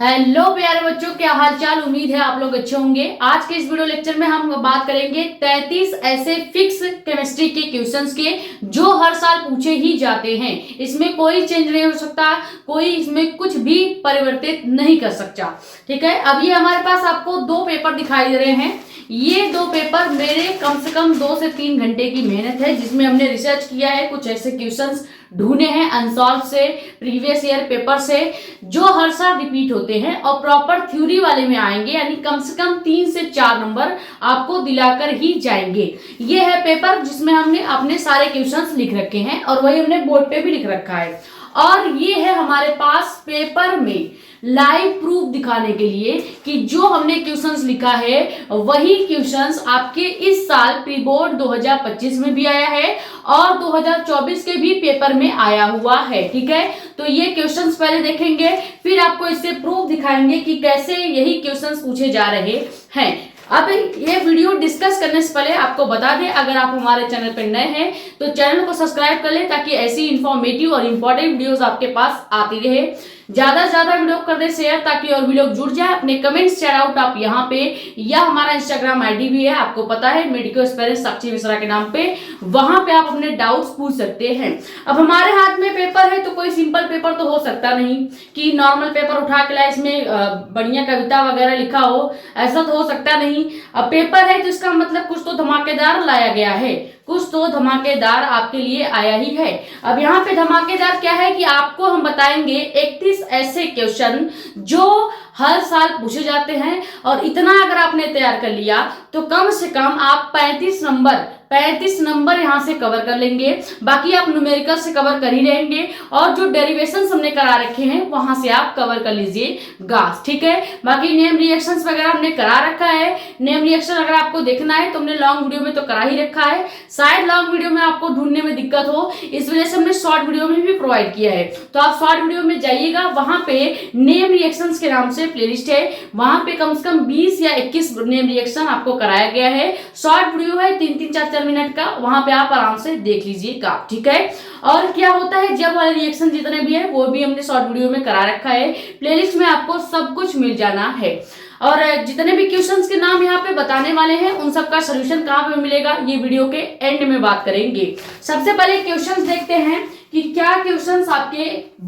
Hello प्यारे बच्चों, क्या हाल चाल। उम्मीद है आप लोग अच्छे होंगे। आज के इस वीडियो लेक्चर में हम बात करेंगे 33 ऐसे फिक्स केमिस्ट्री के क्वेश्चंस के जो हर साल पूछे ही जाते हैं। इसमें कोई चेंज नहीं हो सकता, कोई इसमें कुछ भी परिवर्तित नहीं कर सकता। ठीक है, अब ये हमारे पास आपको दो पेपर दिखाई दे रहे हैं। ये दो पेपर मेरे कम से कम 2 से 3 घंटे की मेहनत है, जिसमें हमने रिसर्च किया है, कुछ ऐसे क्वेश्चंस ढूंढे हैं अनसॉल्व से, प्रीवियस ईयर पेपर से, जो हर साल रिपीट होते हैं और प्रॉपर थ्योरी वाले में आएंगे, यानी कम से कम 3 से 4 नंबर आपको दिलाकर ही जाएंगे। ये है पेपर जिसमें हमने अपने सारे क्वेश्चंस लिख रखे हैं और वही हमने बोर्ड पे भी लिख रखा है। और ये है हमारे पास पेपर में लाइव प्रूफ दिखाने के लिए कि जो हमने क्वेश्चंस लिखा है वही क्वेश्चंस आपके इस साल प्री बोर्ड 2025 में भी आया है और 2024 के भी पेपर में आया हुआ है। ठीक है, तो ये क्वेश्चंस पहले देखेंगे, फिर आपको इससे प्रूफ दिखाएंगे कि कैसे यही क्वेश्चंस पूछे जा रहे हैं। अब ये वीडियो डिस्कस करने से पहले आपको बता दें, अगर आप हमारे चैनल पर नए हैं तो चैनल को सब्सक्राइब कर लें ताकि ऐसी इंफॉर्मेटिव और इंपॉर्टेंट वीडियोस आपके पास आती रहे। ज्यादा से ज्यादा वीडियो कर दे शेयर ताकि और भी लोग जुड़ जाए। अपने कमेंट्स चैट आउट आप यहाँ पे, या हमारा इंस्टाग्राम आईडी भी है, आपको पता है, मेडिको एस्पिरेंट साक्षी मिश्रा के नाम पे, वहां पे आप अपने डाउट्स पूछ सकते हैं। अब हमारे हाथ में पेपर है तो कोई सिंपल पेपर तो हो सकता नहीं कि नॉर्मल पेपर उठा के लाए इसमें बढ़िया कविता वगैरह लिखा हो, ऐसा तो हो सकता नहीं। अब पेपर है तो इसका मतलब कुछ तो धमाकेदार लाया गया है, कुछ तो धमाकेदार आपके लिए आया ही है। अब यहाँ पे धमाकेदार क्या है कि आपको हम बताएंगे 31 ऐसे क्वेश्चन जो हर साल पूछे जाते हैं, और इतना अगर आपने तैयार कर लिया तो कम से कम आप 35 नंबर यहाँ से कवर कर लेंगे। बाकी आप न्यूमेरिकल से कवर कर ही रहेंगे और जो डेरिवेशंस हमने करा रखे हैं वहां से आप कवर कर लीजिएगा। ठीक है, बाकी नेम रिएक्शंस वगैरह हमने करा रखा है। नेम रिएक्शन अगर आपको देखना है तो हमने लॉन्ग वीडियो में तो करा ही रखा है, शायद लॉन्ग वीडियो में आपको ढूंढने में दिक्कत हो, इस वजह से हमने शॉर्ट वीडियो में भी प्रोवाइड किया है। तो आप शॉर्ट वीडियो में जाइएगा, वहां पे नेम रिएक्शंस के नाम से प्लेलिस्ट है, वहां पे कम से कम 20 या 21 नेम रिएक्शन आपको कराया गया है। शॉर्ट वीडियो है 3-3, 4-4 मिनट का, वहां पे आप आराम से देख लीजिएगा। ठीक है, और क्या होता है जब वाले रिएक्शन जितने भी है वो भी हमने शॉर्ट वीडियो में करा रखा है, प्लेलिस्ट में आपको सब कुछ मिल जाना है। और जितने भी क्वेश्चंस के नाम यहाँ पे बताने वाले हैं उन सब का सोल्यूशन कहाँ पे मिलेगा ये वीडियो के एंड में बात करेंगे। सबसे पहले क्वेश्चंस देखते हैं कि क्या क्वेश्चंस आपके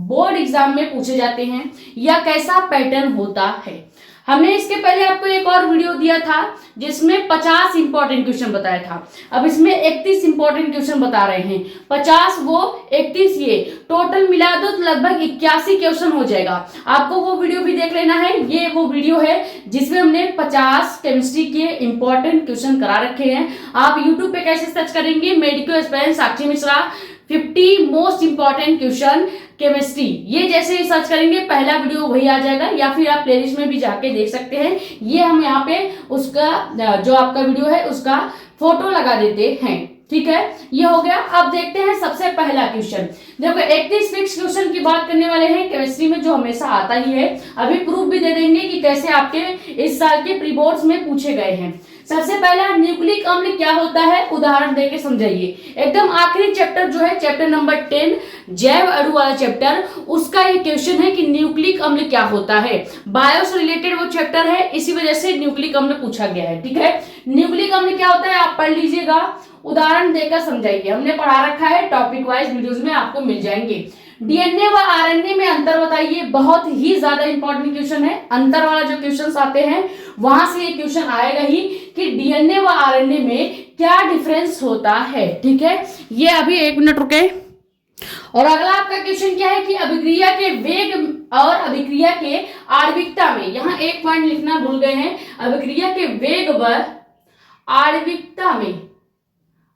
बोर्ड एग्जाम में पूछे जाते हैं या कैसा पैटर्न होता है। हमने इसके पहले आपको एक और वीडियो दिया था जिसमें 50 इंपॉर्टेंट क्वेश्चन बताया था। अब इसमें 31 इंपॉर्टेंट क्वेश्चन बता रहे हैं, 50 वो 31 ये, टोटल मिला दो तो लगभग 81 क्वेश्चन हो जाएगा। आपको वो वीडियो भी देख लेना है। ये वो वीडियो है जिसमें हमने 50 केमिस्ट्री के इंपॉर्टेंट क्वेश्चन करा रखे हैं। आप यूट्यूब पे कैसे सर्च करेंगे, medico aspirant Sakshi Mishra 50 most important question chemistry, ये जैसे ही सर्च करेंगे पहला वीडियो वही आ जाएगा, या फिर आप प्लेलिस्ट में भी जाके देख सकते हैं। ये हम यहाँ पे उसका जो आपका वीडियो है उसका फोटो लगा देते हैं। ठीक है, ये हो गया। अब देखते हैं सबसे पहला क्वेश्चन। देखो 31 फिक्स क्वेश्चन की बात करने वाले हैं केमिस्ट्री में, जो हमेशा आता ही है। अभी प्रूफ भी दे देंगे कि कैसे आपके इस साल के प्री बोर्ड्स में पूछे गए हैं। सबसे पहला, न्यूक्लिक अम्ल क्या होता है, उदाहरण देके समझाइए। एकदम आखिरी चैप्टर जो है, चैप्टर नंबर 10 जैव अणु वाला चैप्टर, उसका ये क्वेश्चन है कि न्यूक्लिक अम्ल क्या होता है। बायो से रिलेटेड वो चैप्टर है, इसी वजह से न्यूक्लिक अम्ल पूछा गया है। ठीक है, न्यूक्लिक अम्ल क्या होता है आप पढ़ लीजिएगा, उदाहरण देकर समझाइए। हमने पढ़ा रखा है, टॉपिक वाइज वीडियोस में आपको मिल जाएंगे। डीएनए व आरएनए में अंतर बताइए, बहुत ही ज्यादा इंपॉर्टेंट क्वेश्चन है। अंतर वाला जो क्वेश्चंस आते हैं वहां से ये क्वेश्चन आएगा ही कि डीएनए व आरएनए में क्या डिफरेंस होता है। ठीक है, ये अभी 1 मिनट रुके। और अगला आपका क्वेश्चन क्या है कि अभिक्रिया के वेग और अभिक्रिया के आणविकता में, यहाँ एक पॉइंट लिखना भूल गए हैं, अभिक्रिया के वेग व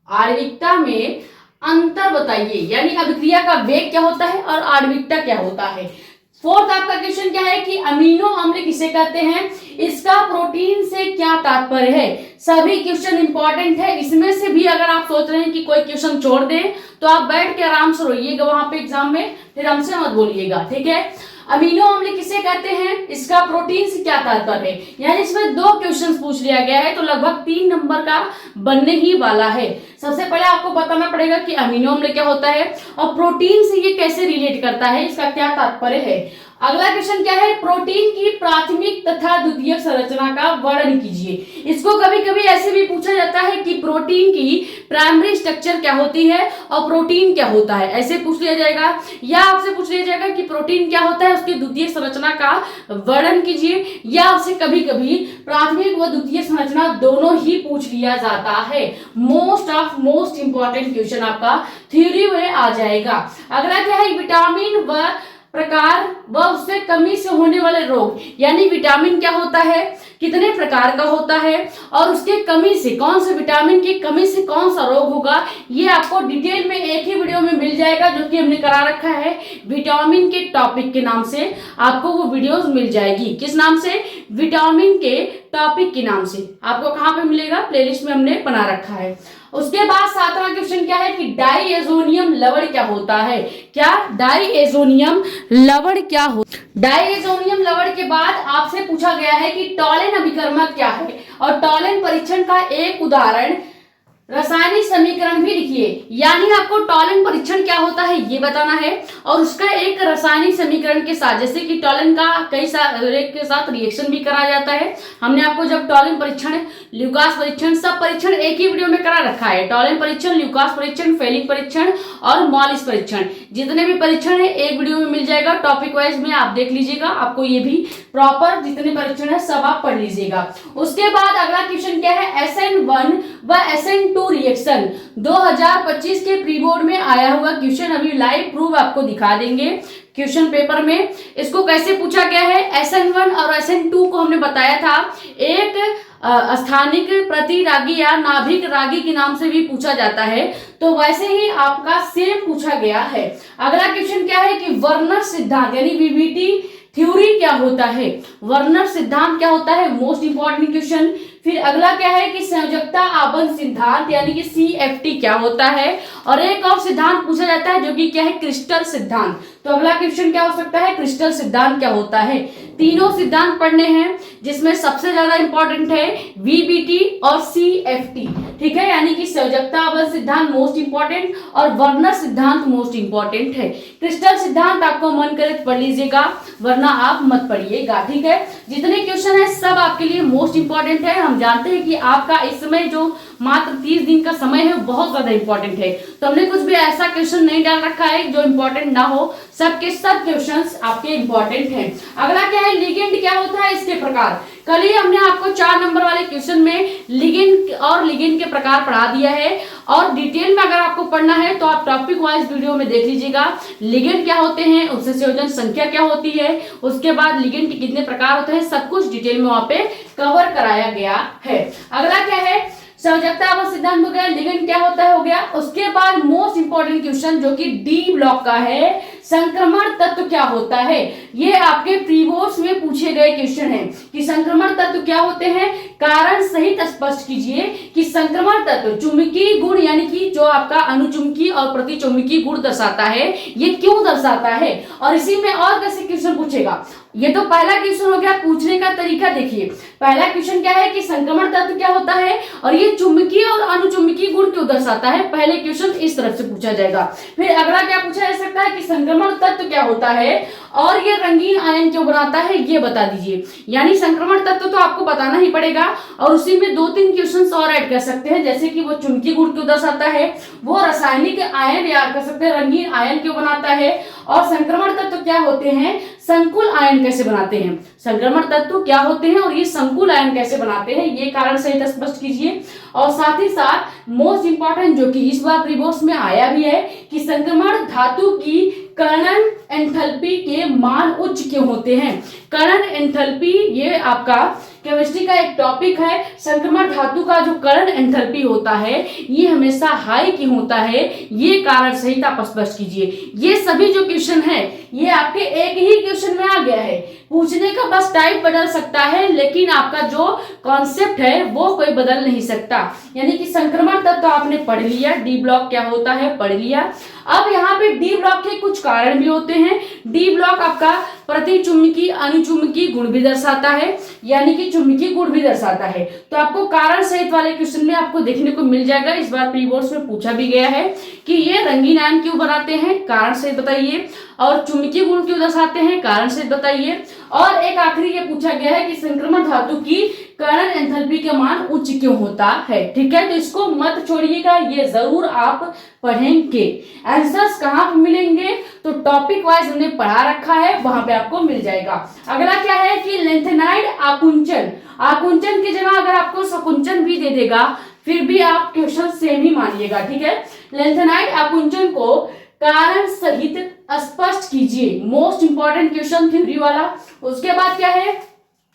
आणविकता में अंतर बताइए, यानी अभिक्रिया का वेग क्या होता है और आणविकता क्या होता है। फोर्थ आपका क्वेश्चन क्या है कि अमीनो अम्ल किसे कहते हैं, इसका प्रोटीन से क्या तात्पर्य है। सभी क्वेश्चन इंपॉर्टेंट है, इसमें से भी अगर आप सोच रहे हैं कि कोई क्वेश्चन छोड़ दें तो आप बैठ के आराम से रोइएगा वहां पे एग्जाम में, फिर हमसे मत बोलिएगा। ठीक है, अमीनो अम्ल किसे कहते हैं, इसका प्रोटीन से क्या तात्पर्य है, यानी इसमें 2 क्वेश्चंस पूछ लिया गया है तो लगभग 3 नंबर का बनने ही वाला है। सबसे पहले आपको बताना पड़ेगा कि अमीनो अम्ल क्या होता है और प्रोटीन से ये कैसे रिलेट करता है, इसका क्या तात्पर्य है। अगला क्वेश्चन क्या है, प्रोटीन की प्राथमिक तथा द्वितीयक संरचना का वर्णन कीजिए। इसको कभी कभी ऐसे भी पूछा जाता है कि प्रोटीन की प्राइमरी स्ट्रक्चर क्या होती है और प्रोटीन क्या होता है, ऐसे पूछ लिया जाएगा। या आपसे पूछ लिया जाएगा कि प्रोटीन क्या होता है, उसकी द्वितीय संरचना का वर्णन कीजिए। या आपसे कभी कभी प्राथमिक व द्वितीय संरचना दोनों ही पूछ लिया जाता है। मोस्ट इंपॉर्टेंट क्वेश्चन आपका थ्योरी में आ जाएगा। अगला क्या है, विटामिन व प्रकार व उससे कमी से होने वाले रोग, यानी विटामिन क्या होता है, कितने प्रकार का होता है और उसके कमी से, कौन से विटामिन की कमी से कौन सा रोग होगा, ये आपको डिटेल में एक ही वीडियो में मिल जाएगा, जो कि हमने करा रखा है विटामिन के टॉपिक के नाम से। आपको वो वीडियोस मिल जाएगी, किस नाम से, विटामिन के टॉपिक के नाम से। आपको कहाँ पे मिलेगा, प्लेलिस्ट में हमने बना रखा है। उसके बाद 7वां क्वेश्चन क्या है कि डाईएजोनियम लवण क्या होता है। क्या डाईएजोनियम लवण क्या हो, डाईएजोनियम लवण के बाद आपसे पूछा गया है कि टॉलेन अभिकर्मक क्या है और टॉलेन परीक्षण का एक उदाहरण रासायनिक समीकरण भी लिखिए। यानी आपको टॉलेन परीक्षण क्या होता है ये बताना है और उसका एक रासायनिक समीकरण के साथ, जैसे कि टॉलेन का कई के साथ रिएक्शन भी करा जाता है। हमने आपको जब टॉलेन परीक्षण, ल्यूकास परीक्षण, सब परीक्षण एक ही वीडियो में करा रखा है। टॉलेन परीक्षण, ल्यूकास परीक्षण, फेलिक परीक्षण और मॉलिस परीक्षण, जितने भी परीक्षण है एक वीडियो में मिल जाएगा। टॉपिक वाइज में आप देख लीजिएगा, आपको ये भी प्रॉपर जितने परीक्षण है सब आप पढ़ लीजिएगा। उसके बाद अगला क्वेश्चन क्या है, SN1 व SN2 रिएक्शन 2025 के प्री बोर्ड में आया हुआ क्वेश्चन, अभी लाइव प्रूफ आपको दिखा देंगे क्वेश्चन पेपर में। इसको कैसे पूछा गया है, SN1 और SN2 को हमने बताया था एक स्थानिक प्रतिरागी या नाभिक रागी के नाम से भी पूछा जाता है, तो वैसे ही आपका सेम पूछा गया है। अगला क्वेश्चन क्या है कि वर्नर सिद्धांत यानी VBT थ्योरी क्या होता है, वर्नर सिद्धांत क्या होता है, मोस्ट इंपॉर्टेंट क्वेश्चन। फिर अगला क्या है कि संयोजकता आबंध सिद्धांत यानी कि CFT क्या होता है, और एक और सिद्धांत पूछा जाता है जो कि क्या है, क्रिस्टल सिद्धांत। तो अगला क्वेश्चन क्या हो सकता है, क्रिस्टल सिद्धांत क्या होता है। तीनों सिद्धांत पढ़ने हैं, जिसमें सबसे ज्यादा इंपॉर्टेंट है VBT और CFT, ठीक है, यानी कि संयोजकता आबंध सिद्धांत मोस्ट इंपॉर्टेंट और वर्नर सिद्धांत मोस्ट इंपॉर्टेंट है। क्रिस्टल सिद्धांत आपको मन करे तो पढ़ लीजिएगा, वरना आप मत पढ़िएगा, ठीक है। जितने क्वेश्चन है सब आपके लिए मोस्ट इंपॉर्टेंट है। हम जानते हैं कि आपका इस समय जो मात्र 30 दिन का समय है बहुत ज्यादा इंपॉर्टेंट है, तो हमने कुछ भी ऐसा क्वेश्चन नहीं डाल रखा है जो इंपॉर्टेंट ना हो, सबके सब क्वेश्चंस आपके इंपॉर्टेंट हैं। अगला क्या है, लिगेंड क्या होता है, इसके प्रकार। कल ही हमने आपको 4 नंबर वाले क्वेश्चन में लिगेंड और लिगेंड के प्रकार पढ़ा दिया है, और डिटेल में अगर आपको पढ़ना है तो आप टॉपिक वाइज वीडियो में देख लीजिएगा। लिगेंड क्या होते हैं, उससे संयोजन संख्या क्या होती है, उसके बाद लिगेंड के कितने प्रकार होते हैं, सब कुछ डिटेल में वहां पे कवर कराया गया है। अगला क्या है, संयोजकता आबंध सिद्धांत हो गया, लिगेंड क्या होता है हो गया। उसके बाद मोस्ट इंपॉर्टेंट क्वेश्चन जो कि D ब्लॉक का है, संक्रमण तत्व क्या होता है। ये आपके प्री बोर्ड्स में पूछे गए क्वेश्चन है कि संक्रमण तत्व क्या होते हैं, कारण सहित स्पष्ट कीजिए कि संक्रमण तत्व चुंबकीय गुण यानी कि जो आपका अनुचुंबकीय और प्रतिचुंबकीय गुण दर्शाता है, ये क्यों दर्शाता है, और इसी में और कैसे क्वेश्चन पूछेगा। ये तो पहला क्वेश्चन हो गया, पूछने का तरीका देखिए। पहला क्वेश्चन क्या है कि संक्रमण तत्व क्या होता है और ये चुंबकीय और अनुचुंबकीय गुण क्यों दर्शाता है, पहले क्वेश्चन इस तरफ से पूछा जाएगा। फिर अगला क्या पूछा जा सकता है कि संक्रमण तत्व क्या होता है और ये रंगीन आयन क्यों बनाता है, ये बता दीजिए। यानी संक्रमण तत्व तो आपको बताना ही पड़ेगा, और उसी में 2-3 क्वेश्चन और ऐड कर सकते हैं, जैसे कि वो चुंबकीय गुण क्यों दर्शाता है, वो रासायनिक आयन याद कर सकते हैं, रंगीन आयन क्यों बनाता है, और संक्रमण तत्व क्या होते हैं, संकुल आयन कैसे बनाते हैं। संक्रमण तत्व क्या होते हैं और ये संकुल आयन कैसे बनाते हैं, ये कारण सहित स्पष्ट कीजिए। और साथ ही साथ मोस्ट इंपॉर्टेंट जो कि इस बार प्री बोर्ड्स में आया भी है कि संक्रमण धातु की कर्ण एंथैल्पी के मान उच्च क्यों होते हैं। कर्ण एंथैल्पी ये आपका केमिस्ट्री का एक टॉपिक है। संक्रमण धातु का जो कर्ण एंथैल्पी होता है ये हमेशा हाई क्यों होता है, ये कारण सहित आप स्पष्ट कीजिए। ये सभी जो क्वेश्चन है ये आपके एक ही क्वेश्चन में आ गया है। पूछने का बस टाइप बदल सकता है, लेकिन आपका जो कॉन्सेप्ट है वो कोई बदल नहीं सकता। यानी कि संक्रमण तत्व तो आपने पढ़ लिया, डी ब्लॉक क्या होता है पढ़ लिया। अब यहाँ पे डी ब्लॉक के कुछ कारण भी होते हैं। डी ब्लॉक आपका प्रतिचुंबकीय अनुचुंबकीय गुण भी दर्शाता है, यानी कि चुंबकीय गुण भी दर्शाता है। तो आपको कारण सहित वाले क्वेश्चन में आपको देखने को मिल जाएगा। इस बार प्री बोर्ड्स में पूछा भी गया है कि ये रंगीन आयन क्यों बनाते हैं, कारण सहित बताइए, और चुंबकीय गुण क्यों दर्शाते हैं, कारण सहित बताइए। और एक आखिरी ये पूछा गया है कि संक्रमण धातु की कर्णन एंथैल्पी का मान उच्च क्यों होता है। ठीक है, तो इसको मत छोड़िएगा, ये जरूर आप पढ़ेंगे। आंसर्स कहाँ पे मिलेंगे, तो टॉपिक वाइज हमने पढ़ा रखा है, वहां पे आपको मिल जाएगा। अगला क्या है कि लेंथेनाइड आकुंचन, आकुंचन की जगह अगर आपको सकुंचन भी दे देगा फिर भी आप क्वेश्चन सेम ही मानिएगा। ठीक है, लेंथेनाइड आकुंचन को कारण सहित स्पष्ट कीजिए, मोस्ट इंपॉर्टेंट क्वेश्चन थ्योरी वाला। उसके बाद क्या है,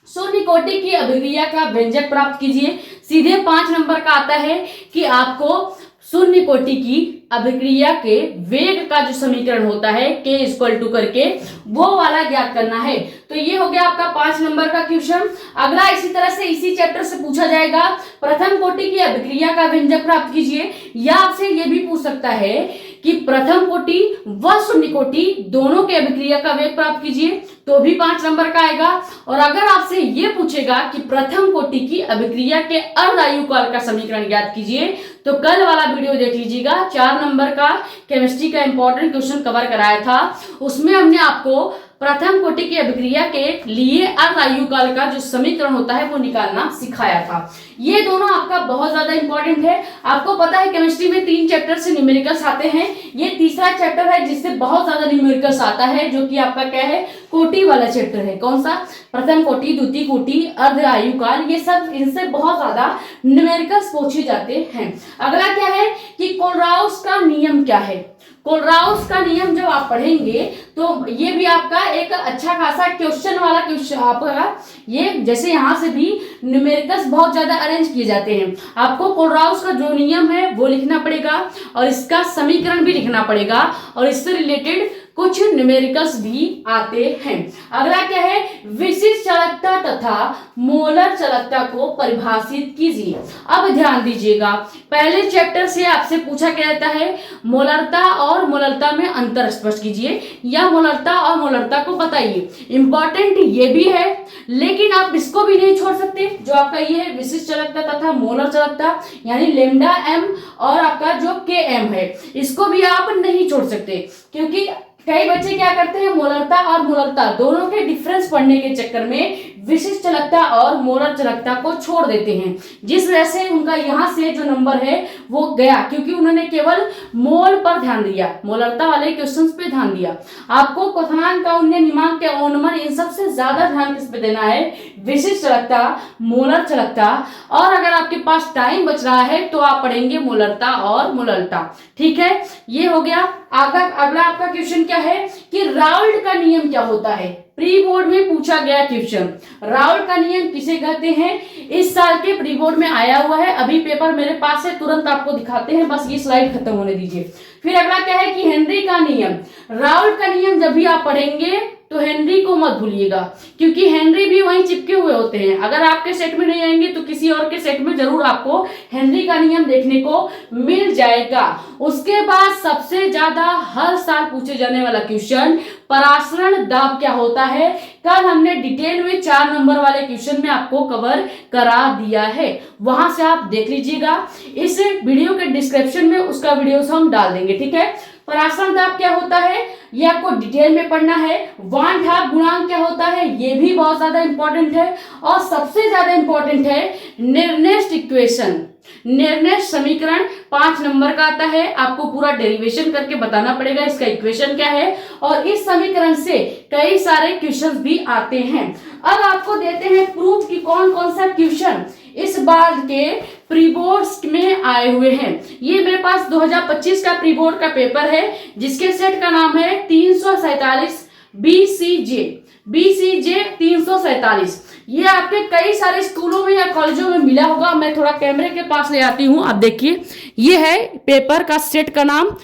शून्य कोटि की अभिक्रिया का व्यंजक प्राप्त कीजिए। सीधे 5 नंबर का आता है कि आपको शून्य कोटि की अभिक्रिया के वेग का जो समीकरण होता है k इक्वल टू करके वो वाला ज्ञात करना है। तो ये हो गया आपका 5 नंबर का क्वेश्चन। अगला इसी तरह से इसी चैप्टर से पूछा जाएगा, प्रथम कोटि की अभिक्रिया का व्यंजक प्राप्त कीजिए। या आपसे ये भी पूछ सकता है कि प्रथम कोटि व शून्य कोटि दोनों के अभिक्रिया का वेग प्राप्त कीजिए, तो भी 5 नंबर का आएगा। और अगर आपसे ये पूछेगा कि प्रथम कोटि की अभिक्रिया के अर्धायुकाल का समीकरण ज्ञात कीजिए, तो कल वाला वीडियो देख लीजिएगा, 4 नंबर का केमिस्ट्री का इंपॉर्टेंट क्वेश्चन कवर कराया था। उसमें हमने आपको प्रथम कोटि की अभिक्रिया के लिए अर्धायुकाल का जो समीकरण होता है वो निकालना सिखाया था। ये दोनों आपका बहुत ज्यादा इंपॉर्टेंट है। आपको पता है केमिस्ट्री में 3 चैप्टर से न्यूमेरिकल्स आते हैं, ये तीसरा चैप्टर है जिससे बहुत ज्यादा न्यूमेरिकल्स आता है, जो कि आपका क्या है, कोटि वाला चैप्टर है। कौन सा, प्रथम कोटि, द्वितीय कोटि, अर्ध आयुकाल, ये सब इनसे बहुत ज्यादा न्यूमेरिकल्स पूछे जाते हैं। अगला क्या है कि कोलराउस का नियम क्या है। कोलराउस का नियम जब आप पढ़ेंगे तो ये भी आपका एक अच्छा खासा क्वेश्चन वाला क्वेश्चन आपका, ये जैसे यहाँ से भी न्यूमेरिकल्स बहुत ज्यादा अरेंज किए जाते हैं। आपको कोलराउस का जो नियम है वो लिखना पड़ेगा और इसका समीकरण भी लिखना पड़ेगा और इससे रिलेटेड कुछ न्यूमेरिकल्स भी आते हैं। अगला क्या है, विशिष्ट चालकता तथा मोलर चालकता को परिभाषित कीजिए। अब ध्यान दीजिएगा, पहले चैप्टर से आपसे पूछा गया रहता है मोलरता और मोलरता में अंतर स्पष्ट कीजिए या मोलरता और मोलरता को बताइए। इंपॉर्टेंट ये भी है, लेकिन आप इसको भी नहीं छोड़ सकते, जो आपका ये है विशिष्ट चालकता तथा मोलर चालकता, यानी लेमडा एम और आपका जो के एम है, इसको भी आप नहीं छोड़ सकते। क्योंकि कई बच्चे क्या करते हैं, मोलरता और मोलरता दोनों के डिफरेंस पढ़ने के चक्कर में विशिष्ट चालकता और मोलर चालकता को छोड़ देते हैं, जिस वजह से उनका यहाँ से जो नंबर है वो गया, क्योंकि उन्होंने केवल मोल पर ध्यान दिया, मोलरता वाले क्वेश्चंस पे ध्यान दिया। आपको क्वथनांक, औन्य, निमांक, ओनमन, इन सबसे ज्यादा ध्यान किस पे देना है, विशिष्ट चालकता, मोलर चालकता। और अगर आपके पास टाइम बच रहा है तो आप पढ़ेंगे मोलरता और मोलरता। ठीक है, ये हो गया। अगला आपका क्वेश्चन क्या है कि राउल्ट का नियम क्या होता है। प्री बोर्ड में पूछा गया क्वेश्चन, राउल्ट का नियम किसे कहते हैं, इस साल के प्री बोर्ड में आया हुआ है। अभी पेपर मेरे पास है, तुरंत आपको दिखाते हैं, बस ये स्लाइड खत्म होने दीजिए। फिर अगला क्या है कि हेनरी का नियम। राउल्ट का नियम जब भी आप पढ़ेंगे तो हेनरी को मत भूलिएगा, क्योंकि हेनरी भी वहीं चिपके हुए होते हैं। अगर आपके सेट में नहीं आएंगे तो किसी और के सेट में जरूर आपको हेनरी का नियम देखने को मिल जाएगा। उसके बाद सबसे ज्यादा हर साल पूछे जाने वाला क्वेश्चन, परासरण दाब क्या होता है। कल हमने डिटेल में 4 नंबर वाले क्वेश्चन में आपको कवर करा दिया है, वहां से आप देख लीजिएगा। इस वीडियो के डिस्क्रिप्शन में उसका वीडियो हम डाल देंगे। ठीक है, परासरण दाब क्या होता है ये आपको डिटेल में पढ़ना है। वान ढाप गुणांक क्या होता है ये भी बहुत ज्यादा इंपॉर्टेंट है। और सबसे ज्यादा इंपॉर्टेंट है निर्णय इक्वेशन, निर्णय समीकरण 5 नंबर का आता है। आपको पूरा डेरिवेशन करके बताना पड़ेगा इसका इक्वेशन क्या है, और इस समीकरण से कई सारे क्वेश्चन भी आते हैं। अब आपको देते हैं प्रूफ कि कौन कौन सा क्वेश्चन इस बार के प्री बोर्ड्स में आए हुए हैं। ये मेरे पास 2025 का प्री बोर्ड का पेपर है, जिसके सेट का नाम है 347 BCJ 347। ये आपके कई सारे स्कूलों में या कॉलेजों में मिला होगा। मैं थोड़ा कैमरे के पास ले आती हूँ, आप देखिए। ये है पेपर का सेट का नाम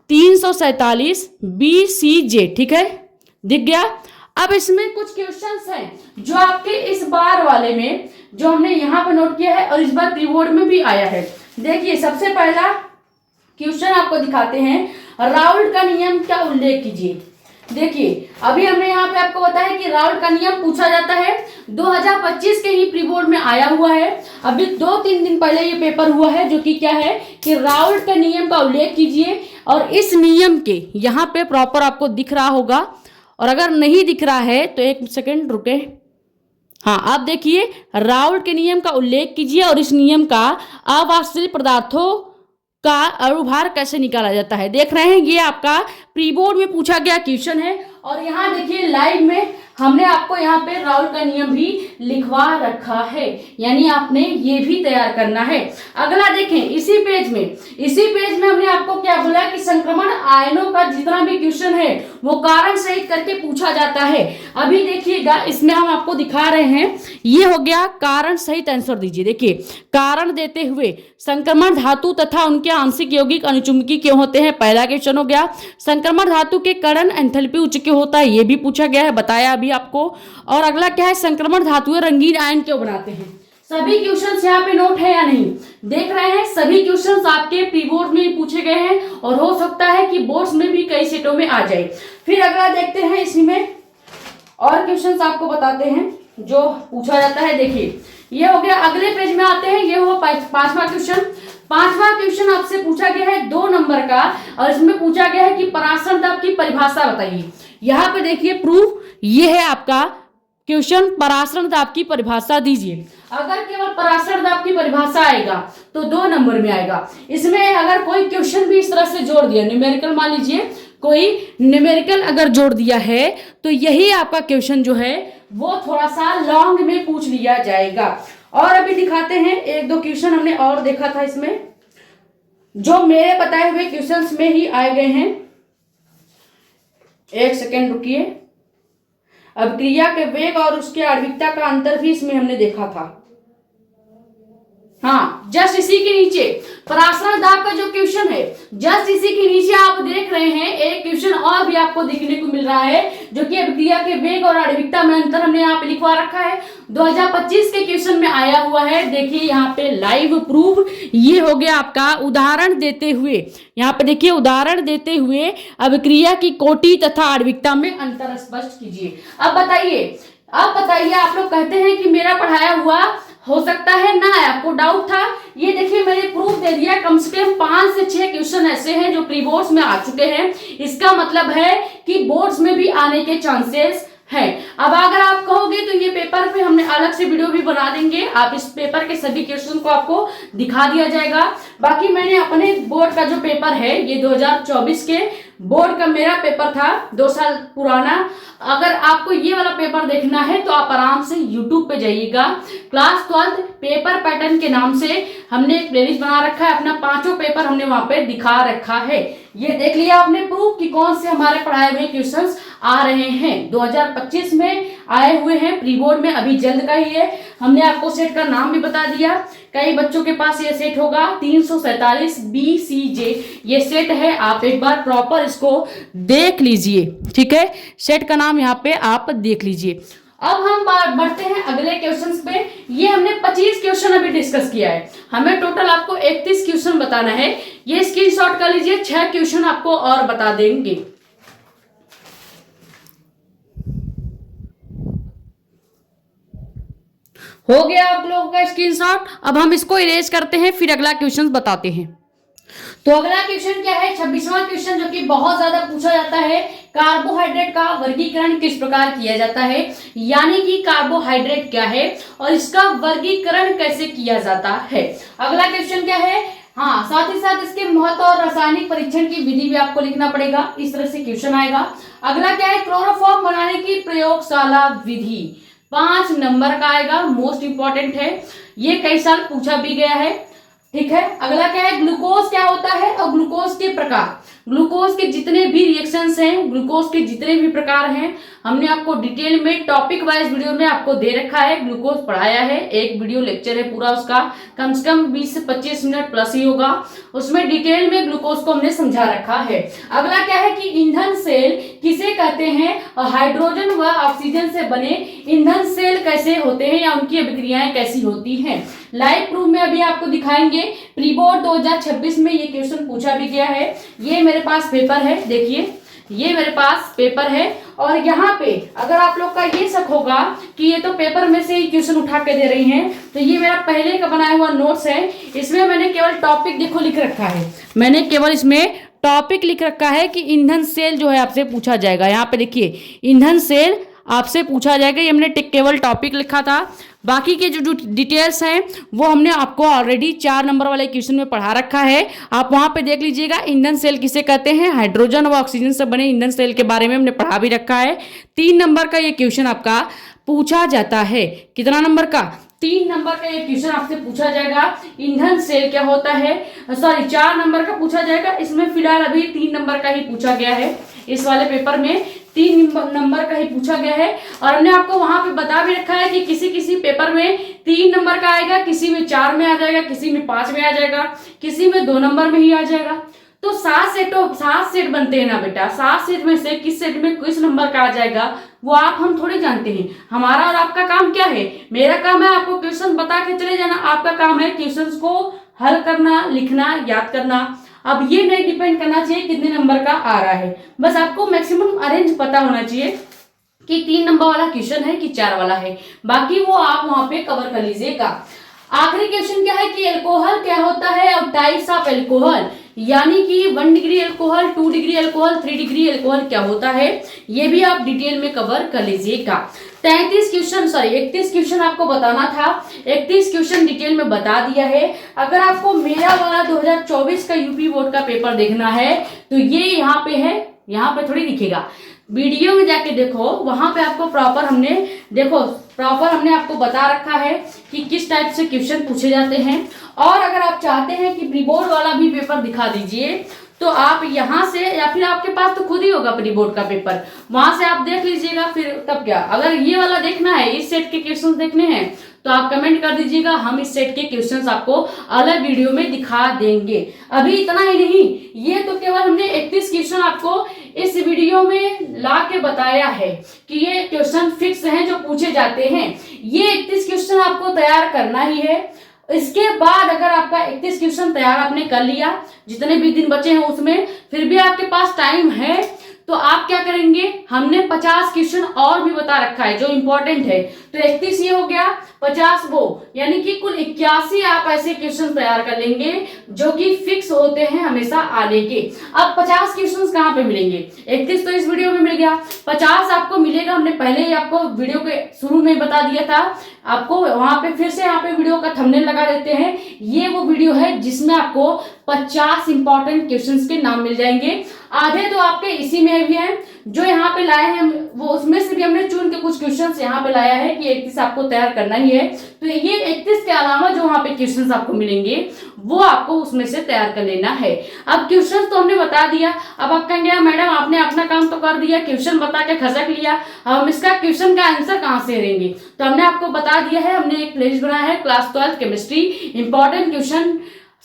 347 BCJ। ठीक है, दिख गया। अब इसमें कुछ क्वेश्चंस हैं जो आपके इस बार वाले में जो हमने यहाँ पर नोट किया है और इस बार प्री बोर्ड में भी आया है। देखिए, सबसे पहला क्वेश्चन आपको दिखाते हैं, राउल्ट का नियम का उल्लेख कीजिए। देखिए अभी हमने यहाँ पे आपको बताया कि राउल्ट का नियम पूछा जाता है, 2025 के ही प्री बोर्ड में आया हुआ है। अभी 2-3 दिन पहले ये पेपर हुआ है, जो कि क्या है कि राउल्ट के नियम का उल्लेख कीजिए और इस नियम के यहाँ पे प्रॉपर आपको दिख रहा होगा, और अगर नहीं दिख रहा है तो एक सेकेंड रुके। हाँ, आप देखिए राउल्ट के नियम का उल्लेख कीजिए और इस नियम का अवास्तविक पदार्थों का अणुभार कैसे निकाला जाता है। देख रहे हैं ये आपका प्री बोर्ड में पूछा गया क्वेश्चन है, और यहाँ देखिए लाइव में हमने आपको यहाँ पे राउल्ट का नियम भी लिखवा रखा है, यानी आपने ये भी तैयार करना है। अगला देखें इसी पेज में हमने आपको क्या बोला कि संक्रमण आयनों का जितना भी क्वेश्चन है वो कारण सहित करके पूछा जाता है। अभी देखिएगा इसमें हम आपको दिखा रहे हैं, ये हो गया कारण सहित आंसर दीजिए। देखिए कारण देते हुए संक्रमण धातु तथा उनके आंशिक यौगिक अनुचुंबकीय क्यों होते हैं, पहला क्वेश्चन हो गया। संक्रमण धातु के करण एंथैल्पी उच्च क्यों होता है, ये भी पूछा गया है, बताया अभी आपको। और अगला क्या है, संक्रमण धातुएं रंगीन आयन क्यों बनाते हैं। सभी क्वेश्चंस यहाँ पे नोट है या नहीं, देख रहे हैं सभी क्वेश्चंस आपके प्री बोर्ड में पूछे गए हैं, और हो सकता है कि बोर्ड्स में भी कई सेटों में आ जाए। फिर अगला देखते हैं, इसमें और क्वेश्चंस आपको बताते हैं जो पूछा जाता है। देखिए ये हो गया, अगले पेज में आते हैं, ये हुआ पांचवा क्वेश्चन आपसे पूछा गया है 2 नंबर का, और इसमें पूछा गया है कि परासरण दाब की परिभाषा बताइए। यहाँ पे देखिए प्रूफ, ये है आपका क्वेश्चन, परासरण दाब की परिभाषा दीजिए। अगर केवल परासरण दाब की परिभाषा आएगा तो 2 नंबर में आएगा। इसमें अगर कोई क्वेश्चन भी इस तरह से जोड़ दिया, न्यूमेरिकल मान लीजिए कोई न्यूमेरिकल अगर जोड़ दिया है, तो यही आपका क्वेश्चन जो है वो थोड़ा सा लॉन्ग में पूछ लिया जाएगा। और अभी दिखाते हैं 1-2 क्वेश्चन हमने और देखा था इसमें, जो मेरे बताए हुए क्वेश्चंस में ही आए गए हैं। एक सेकेंड रुकिए। अब क्रिया के वेग और उसके आणविकता का अंतर भी इसमें हमने देखा था। हाँ, जस्ट इसी के नीचे परासरण दाब का जो क्वेश्चन है, जस्ट इसी के नीचे आप देख रहे हैं एक क्वेश्चन और भी आपको देखने को मिल रहा है, जो कि अभिक्रिया के वेग और आणविकता में अंतर हमने यहाँ पे लिखवा रखा है, 2025 के क्वेश्चन में आया हुआ है। देखिए यहाँ पे लाइव प्रूफ, ये हो गया आपका उदाहरण देते हुए। यहाँ पे देखिए उदाहरण देते हुए अभिक्रिया की कोटि तथा आणविकता में अंतर स्पष्ट कीजिए। अब बताइए आप लोग कहते हैं कि मेरा पढ़ाया हुआ हो सकता है ना, आपको डाउट था। ये देखिए मैंने प्रूफ दे दिया, कम से कम 5 से 6 क्वेश्चन ऐसे हैं जो प्री बोर्ड्स में आ चुके हैं। इसका मतलब है कि बोर्ड्स में भी आने के चांसेस है। अब अगर आप कहोगे तो ये पेपर पे हमने अलग से वीडियो भी बना देंगे, आप इस पेपर के सभी क्वेश्चन को आपको दिखा दिया जाएगा। बाकी मैंने अपने बोर्ड का जो पेपर है, ये 2024 के बोर्ड का मेरा पेपर था, 2 साल पुराना। अगर आपको ये वाला पेपर देखना है तो आप आराम से YouTube पे जाइएगा, क्लास 12 पेपर पैटर्न के नाम से हमने एक प्लेलिस्ट बना रखा है, अपना 5 पेपर हमने वहां पे दिखा रखा है। ये देख लिया आपने प्रूफ कि कौन से हमारे पढ़ाए हुए क्वेश्चंस आ रहे हैं, 2025 में आए हुए हैं प्री बोर्ड में, अभी जल्द का ही है। हमने आपको सेट का नाम भी बता दिया, कई बच्चों के पास ये सेट होगा 347 BCJ ये सेट है। आप एक बार प्रॉपर इसको देख लीजिए, ठीक है, सेट का नाम यहाँ पे आप देख लीजिए। अब हम बढ़ते हैं अगले क्वेश्चंस पे। ये हमने 25 क्वेश्चन अभी डिस्कस किया है, हमें टोटल आपको 31 क्वेश्चन बताना है। ये स्क्रीनशॉट कर लीजिए, 6 क्वेश्चन आपको और बता देंगे। हो गया आप लोगों का स्क्रीनशॉट। अब हम इसको इरेज करते हैं, फिर अगला क्वेश्चन बताते हैं। तो अगला क्वेश्चन क्या है, 26वां क्वेश्चन, जो कि बहुत ज्यादा पूछा जाता है, कार्बोहाइड्रेट का वर्गीकरण किस प्रकार किया जाता है, यानी कि कार्बोहाइड्रेट क्या है और इसका वर्गीकरण कैसे किया जाता है। अगला क्वेश्चन क्या है, हाँ साथ ही साथ इसके महत्व और रासायनिक परीक्षण की विधि भी आपको लिखना पड़ेगा, इस तरह से क्वेश्चन आएगा। अगला क्या है, क्लोरोफॉर्म बनाने की प्रयोगशाला विधि, 5 नंबर का आएगा, मोस्ट इंपॉर्टेंट है, ये कई साल पूछा भी गया है, ठीक है। अगला क्या है, ग्लूकोज क्या होता है और ग्लूकोज के प्रकार, ग्लूकोज के जितने भी रिएक्शंस हैं, ग्लूकोज के जितने भी प्रकार हैं, हमने आपको डिटेल में टॉपिक वाइज वीडियो में आपको दे रखा है, ग्लूकोज पढ़ाया है, एक वीडियो लेक्चर है पूरा, उसका कम से कम 20 से 25 मिनट प्लस ही होगा, उसमें डिटेल में ग्लूकोज को हमने समझा रखा है। अगला क्या है कि ईंधन सेल किसे कहते हैं और हाइड्रोजन व ऑक्सीजन से बने ईंधन सेल कैसे होते हैं या उनकी अभिक्रियाएं कैसी होती हैं। लाइव प्रूफ में अभी आपको दिखाएंगे, प्री बोर्ड 2026 में ये क्वेश्चन पूछा भी गया है। ये मेरे पास पेपर है, देखिए ये मेरे पास पेपर है और यहाँ पे अगर आप लोग का ये शक होगा कि ये तो पेपर में से ही क्वेश्चन उठा के दे रही हैं, तो ये मेरा पहले का बनाया हुआ नोट्स है। इसमें मैंने केवल टॉपिक देखो लिख रखा है, मैंने केवल इसमें टॉपिक लिख रखा है कि ईंधन सेल जो है आपसे पूछा जाएगा। यहाँ पे देखिए ईंधन सेल आपसे पूछा जाएगा, ये हमने केवल टॉपिक लिखा था। बाकी के जो डिटेल्स हैं वो हमने आपको ऑलरेडी 4 नंबर वाले क्वेश्चन में पढ़ा रखा है, आप वहां पे देख लीजिएगा। ईंधन सेल किसे कहते हैं, हाइड्रोजन व ऑक्सीजन से बने ईंधन सेल के बारे में हमने पढ़ा भी रखा है। 3 नंबर का ये क्वेश्चन आपका पूछा जाता है। कितना नंबर का, 3 नंबर का ये क्वेश्चन आपसे पूछा जाएगा, ईंधन सेल क्या होता है। सॉरी 4 नंबर का पूछा जाएगा, इसमें फिलहाल अभी 3 नंबर का ही पूछा गया है। इस वाले पेपर में 3 नंबर का ही पूछा गया है और हमने आपको वहां पे बता भी रखा है कि किसी किसी पेपर में 3 नंबर का आएगा, किसी में 4 में आ जाएगा, किसी में 5 में आ जाएगा, किसी में 2 नंबर में ही आ जाएगा। तो 7 सेट बनते हैं ना बेटा, 7 सेट में से किस सेट में किस नंबर का आ जाएगा वो आप हम थोड़ी जानते हैं। हमारा और आपका काम क्या है, मेरा काम है आपको क्वेश्चन बता के चले जाना, आपका काम है क्वेश्चंस को हल करना, लिखना, याद करना। अब ये नहीं डिपेंड करना चाहिए कितने नंबर का आ रहा है, बस आपको मैक्सिमम अरेंज पता होना चाहिए कि 3 नंबर वाला क्वेश्चन है कि 4 वाला है, बाकी वो आप वहां पे कवर कर लीजिएगा। आखिरी क्वेश्चन क्या है कि अल्कोहल क्या होता है और टाइप्स ऑफ अल्कोहल, यानी कि 1 degree alcohol, 2 degree alcohol, 3 degree alcohol क्या होता है, ये भी आप डिटेल में कवर कर लीजिएगा। 31 क्वेश्चन आपको बताना था, 31 क्वेश्चन डिटेल में बता दिया है। अगर आपको मेरा वाला 2024 का यूपी बोर्ड का पेपर देखना है तो ये यहाँ पे है, यहाँ पे थोड़ी दिखेगा, वीडियो में जाके देखो, वहां पे आपको प्रॉपर हमने आपको बता रखा है कि किस टाइप से क्वेश्चन पूछे जाते हैं। और अगर आप चाहते हैं कि प्री बोर्ड वाला भी पेपर दिखा दीजिए तो आप यहाँ से, या फिर आपके पास तो खुद ही होगा प्री बोर्ड का पेपर, वहां से आप देख लीजिएगा। फिर तब क्या, अगर ये वाला देखना है, इस सेट के क्वेश्चन देखने हैं तो आप कमेंट कर दीजिएगा, हम इस सेट के क्वेश्चंस आपको अलग वीडियो में दिखा देंगे। अभी इतना ही नहीं, ये तो केवल हमने 31 क्वेश्चन आपको इस वीडियो में ला के बताया है कि ये क्वेश्चन फिक्स हैं जो पूछे जाते हैं। ये 31 क्वेश्चन आपको तैयार करना ही है। इसके बाद अगर आपका 31 क्वेश्चन तैयार आपने कर लिया, जितने भी दिन बचे हैं उसमें फिर भी आपके पास टाइम है, तो आप क्या करेंगे, हमने 50 क्वेश्चन और भी बता रखा है जो इंपॉर्टेंट है। तो 31 ये हो गया, 50 वो, यानी कि कुल 81 आप ऐसे क्वेश्चन तैयार कर लेंगे जो कि फिक्स होते हैं हमेशा आने के। अब 50 क्वेश्चन कहाँ पे मिलेंगे, 31 तो इस वीडियो में मिल गया, 50 आपको मिलेगा, हमने पहले ही आपको वीडियो के शुरू में बता दिया था। आपको वहां पे फिर से यहाँ पे वीडियो का थंबनेल लगा देते हैं, ये वो वीडियो है जिसमें आपको 50 इंपॉर्टेंट क्वेश्चंस के नाम मिल जाएंगे। आधे तो आपके इसी में भी हैं, जो यहाँ पे लाए हैं वो उसमें से भी हमने चुन के कुछ क्वेश्चंस यहाँ पे लाया है कि 31 आपको तैयार करना ही है। तो ये 31 के अलावा जो वहाँ पे क्वेश्चंस आपको मिलेंगे वो आपको उसमें से तैयार कर लेना है। अब क्वेश्चन तो हमने बता दिया, अब आप कहेंगे मैडम आपने अपना काम तो कर दिया, क्वेश्चन बता के खसक लिया, हम इसका क्वेश्चन का आंसर कहाँ से देंगे। तो हमने आपको बता दिया है, हमने एक प्लेलिस्ट बनाया है क्लास 12 केमिस्ट्री इंपॉर्टेंट क्वेश्चन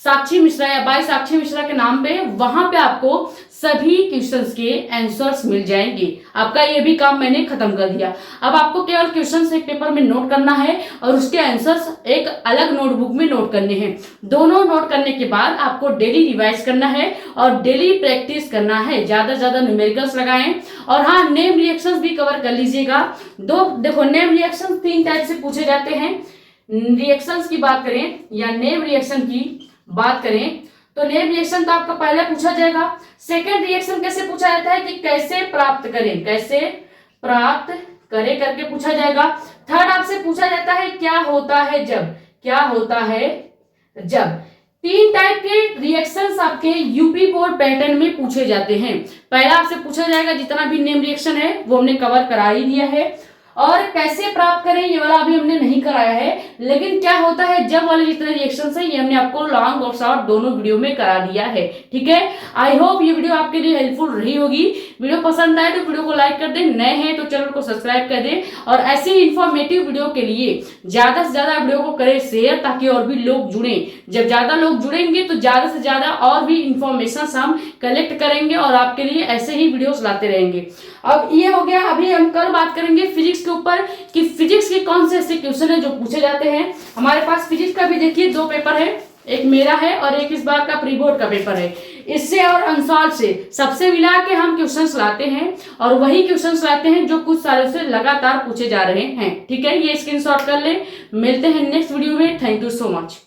साक्षी मिश्रा या बाय साक्षी मिश्रा के नाम पे, वहां पे आपको सभी क्वेश्चंस के आंसर्स मिल जाएंगे। आपका ये भी काम मैंने खत्म कर दिया। अब आपको केवल क्वेश्चंस एक पेपर में नोट करना है और उसके आंसर्स एक अलग नोटबुक में नोट करने हैं। दोनों नोट करने के बाद आपको डेली रिवाइज करना है और डेली प्रैक्टिस करना है, ज्यादा से ज्यादा न्यूमेरिकल्स लगाएं। और हाँ, नेम रिएक्शंस भी कवर कर लीजिएगा। देखो नेम रिएक्शन 3 टाइप से पूछे जाते हैं। रिएक्शंस की बात करें या नेम रिएक्शन की बात करें तो नेम रिएक्शन तो आपका पहले पूछा जाएगा। सेकंड रिएक्शन कैसे पूछा जाता है कि कैसे प्राप्त करें, कैसे प्राप्त करें करके पूछा जाएगा। थर्ड आपसे पूछा जाता है क्या होता है जब, क्या होता है जब। 3 टाइप के रिएक्शंस आपके यूपी बोर्ड पैटर्न में पूछे जाते हैं। पहला आपसे पूछा जाएगा, जितना भी नेम रिएक्शन है वो हमने कवर करा ही दिया है, और कैसे प्राप्त करें ये वाला अभी हमने नहीं कराया है, लेकिन क्या होता है जब वाले जितने रिएक्शंस है ये हमने आपको लॉन्ग और शॉर्ट दोनों वीडियो में करा दिया है। ठीक है, आई होप ये वीडियो आपके लिए हेल्पफुल रही होगी। वीडियो पसंद आए तो वीडियो को लाइक कर दें, नए हैं तो चैनल को सब्सक्राइब कर दें, और ऐसे इंफॉर्मेटिव वीडियो के लिए ज्यादा से ज्यादा वीडियो को करें शेयर, ताकि और भी लोग जुड़े। जब ज्यादा लोग जुड़ेंगे तो ज्यादा से ज्यादा और भी इंफॉर्मेशन हम कलेक्ट करेंगे और आपके लिए ऐसे ही वीडियोस लाते रहेंगे। अब ये हो गया, अभी हम कल बात करेंगे फिजिक्स के ऊपर कि फिजिक्स के कौन से ऐसे क्वेश्चन है जो पूछे जाते हैं। हमारे पास फिजिक्स का भी देखिए 2 पेपर है, एक मेरा है और एक इस बार का प्री बोर्ड का पेपर है। इससे और अनसॉल्व से सबसे मिला के हम क्वेश्चंस लाते हैं और वही क्वेश्चंस लाते हैं जो कुछ सालों से लगातार पूछे जा रहे हैं। ठीक है, ये स्क्रीनशॉट कर ले। मिलते हैं नेक्स्ट वीडियो में। Thank you so much.